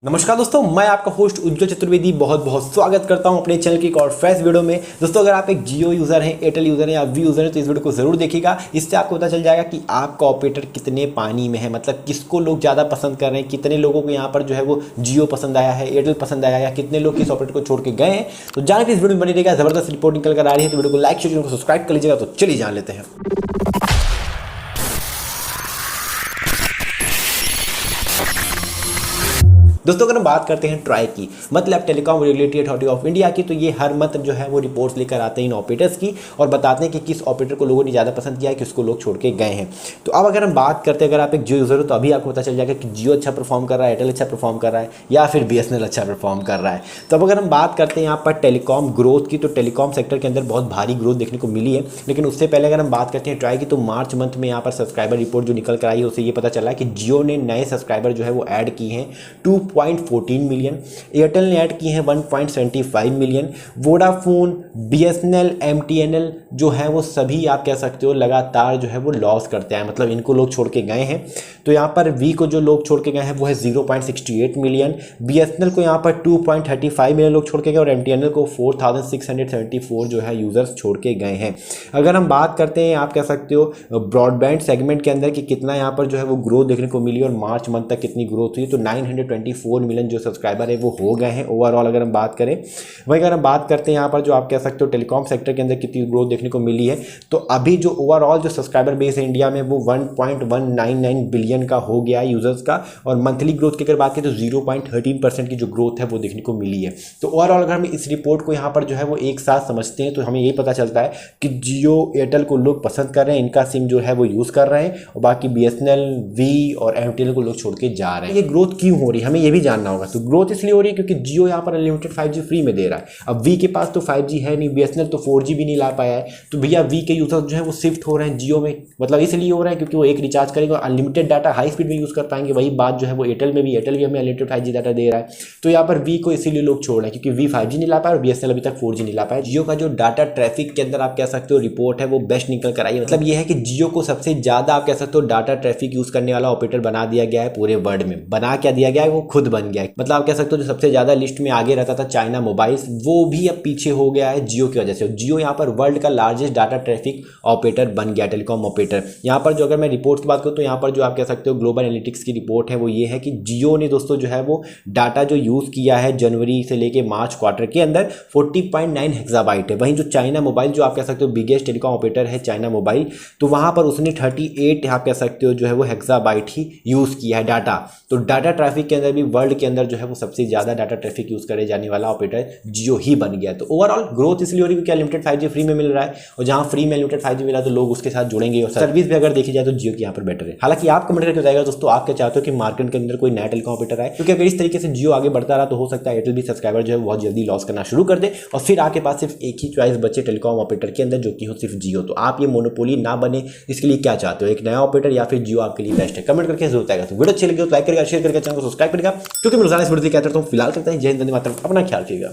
नमस्कार दोस्तों, मैं आपका होस्ट उज्जवल चतुर्वेदी बहुत बहुत स्वागत करता हूं अपने चैनल की एक और फ्रेश वीडियो में। दोस्तों, अगर आप एक जियो यूज़र हैं, एयरटेल यूज़र हैं या वी यूज़र हैं तो इस वीडियो को ज़रूर देखिएगा। इससे आपको पता चल जाएगा कि आपका ऑपरेटर कितने पानी में है, मतलब किसको लोग ज़्यादा पसंद कर रहे हैं, कितने लोगों को यहाँ पर जो है वो जियो पसंद आया है, एयरटेल पसंद आया है, या कितने लोग किस ऑपरेटर को छोड़ के गए हैं। तो जाने के इस वीडियो में बनी रहेगा, ज़बरदस्त रिपोर्ट निकल कर आ रही है। तो वीडियो को लाइक शेयर को सब्सक्राइब कर लीजिएगा। तो चलिए जान लेते हैं। दोस्तों, अगर हम बात करते हैं ट्राई की, मतलब telecom regulatory authority of India की, तो ये हर मंथ जो है वो रिपोर्ट्स लेकर आते हैं इन ऑपरेटर्स की और बताते हैं कि किस ऑपरेटर को लोगों ने ज़्यादा पसंद किया है, किसको लोग छोड़ के गए हैं। तो अब अगर हम बात करते हैं, अगर आप एक जियो यूज़र हो तो अभी आपको पता चल जाएगा कि जियो अच्छा परफॉर्म कर रहा है, एयरटेल अच्छा परफॉर्म कर रहा है, या फिर BSNL अच्छा परफॉर्म कर रहा है। तो अब अगर हम बात करते हैं यहाँ पर टेलीकॉम ग्रोथ की, तो टेलीकॉम सेक्टर के अंदर बहुत भारी ग्रोथ देखने को मिली है। लेकिन उससे पहले अगर हम बात करते हैं ट्राई की, तो मार्च मंथ में यहाँ पर सब्सक्राइबर रिपोर्ट जो निकल कर आई है उससे ये पता चला है कि जियो ने नए सब्सक्राइबर जो है वो ऐड किए हैं 2.14 मिलियन, एयरटेल ने ऐड किए हैं 1.75 मिलियन, वोडाफोन, BSNL, MTNL जो है वो सभी आप कह सकते हो लगातार जो है वो लॉस करते हैं, मतलब इनको लोग छोड़ के गए हैं। तो यहाँ पर वी को जो लोग छोड़ के गए हैं वो है 0.68 मिलियन, BSNL को यहाँ पर 2.35 मिलियन लोग छोड़ के गए और MTNL को 4674 जो है यूज़र्स छोड़ के गए हैं। अगर हम बात करते हैं आप कह सकते हो ब्रॉडबैंड सेगमेंट के अंदर कि कितना यहाँ पर जो है वो ग्रोथ देखने को मिली और मार्च मंथ तक कितनी ग्रोथ हुई, तो 924 मिलियन जो सब्सक्राइबर है वो हो गए हैं ओवरऑल अगर हम बात करें। वहीं अगर हम बात करते हैं यहाँ पर जो आप कह सकते हो टेलीकॉम सेक्टर के अंदर कितनी ग्रोथ देखने को मिली है, तो अभी जो ओवरऑल जो सब्सक्राइबर बेस है इंडिया में वो 1.199 बिलियन का हो गया है यूजर्स का, और मंथली ग्रोथ की अगर बात करें तो 0.13% की जो ग्रोथ है वो देखने को मिली है। तो ओवरऑल अगर हम इस रिपोर्ट को यहाँ पर जो है वो एक साथ समझते हैं तो हमें यही पता चलता है कि जियो एयरटेल को लोग पसंद कर रहे हैं, इनका सिम जो है वो यूज़ कर रहे हैं, और बाकी BSNL, वी और MTNL को लोग छोड़ के जा रहे हैं। ये ग्रोथ क्यों हो रही है हमें ये भी जानना होगा। तो ग्रोथ इसलिए हो रही है क्योंकि जियो यहाँ पर अनलिमिटेड 5G फ्री में दे रहा है। अब वी के पास तो 5G है नहीं, BSNL तो 4G भी नहीं ला पाया है, तो भैया वी के यूजर्स जो है वो शिफ्ट हो रहे हैं जियो में। मतलब इसलिए हो रहा है क्योंकि वो एक रिचार्ज करेंगे और अनलिमिटेड डाटा हाई स्पीड में यूज़ कर पाएंगे। वही बात जो है वो एयरटेल में भी, एयरटेल भी हमें अनलिमिटेड 5G डाटा दे रहा है। तो यहाँ पर वी को इसीलिए लोग छोड़ रहे हैं क्योंकि वी 5G नहीं ला पाया और BSNL अभी तक 4G नहीं ला पाया। जियो का जो डाटा ट्रैफिक के अंदर आप कह सकते हो रिपोर्ट है वो बेस्ट निकल कर आई है। मतलब ये है कि जियो को सबसे ज़्यादा आप कह सकते हो डाटा ट्रैफिक यूज़ करने वाला ऑपरेटर बना दिया गया है पूरे वर्ल्ड में। बना क्या दिया गया है, वो खुद बन गया है। मतलब आप कह सकते हो जो सबसे ज़्यादा लिस्ट में आगे रहता था चाइना मोबाइल्स, वो भी अब पीछे हो गया है जियो की वजह से। जियो यहाँ पर वर्ल्ड का लार्जेस्ट डाटा ट्रैफिक ऑपरेटर बन गया, टेलीकॉम ऑपरेटर। यहाँ पर जो अगर मैं रिपोर्ट की बात करूँ तो यहाँ पर जो आप कह सकते हो ग्लोबल एनालिटिक्स की रिपोर्ट है वो ये है कि जियो ने दोस्तों जो है वो डाटा जो यूज़ किया है जनवरी से लेके मार्च क्वार्टर के अंदर 40.9 हेक्साबाइट है। वहीं जो चाइना मोबाइल जो आप कह सकते हो बिगेस्ट टेलीकॉम ऑपरेटर है चाइना मोबाइल, तो वहाँ पर उसने 38 आप कह सकते हो जो है वो हेक्साबाइट ही यूज़ किया है डाटा। तो डाटा ट्रैफिक के अंदर भी वर्ल्ड के अंदर जो है वो सबसे ज़्यादा डाटा ट्रैफिक यूज़ करे जाने वाला ऑपरेटर जियो ही बन गया। तो ओवरऑल ग्रोथ इसलिए हो रही है क्योंकि अनलिमिटेड 5G फ्री में मिल रहा है, और जहाँ फ्री में अनलिमिटेड 5G मिला तो लोग उसके साथ जुड़ेंगे, और सर्विस भी अगर देखी जाए तो जियो की यहाँ पर बेटर है। हालांकि आप कमेंट करके बताएगा दोस्तों आप क्या चाहते हो कि मार्केट के अंदर कोई नया टेलीकॉम ऑपरेटर आए, क्योंकि अगर इस तरीके से जियो आगे बढ़ता रहा तो हो सकता है एयरटेल भी सब्सक्राइबर जो है बहुत जल्दी लॉस करना शुरू कर दे और फिर आपके पास सिर्फ एक ही चॉइस बचे टेलीकॉम ऑपरेटर के अंदर जो कि हो सिर्फ जियो। तो आप ये मोनोपोली ना बने इसके लिए क्या चाहते हो, एक नया ऑपरेटर या फिर जियो आपके लिए बेस्ट है? कमेंट करके जरूर बताएगा। तो वीडियो अच्छी लगी तो लाइक करेगा, शेयर करके चैनल को सब्सक्राइब करेगा, क्योंकि मैं रोजाना इस वीडियो कहता हूँ। फिलहाल करते हैं जय हिंद, वंदे मातरम, अपना ख्याल रखिएगा।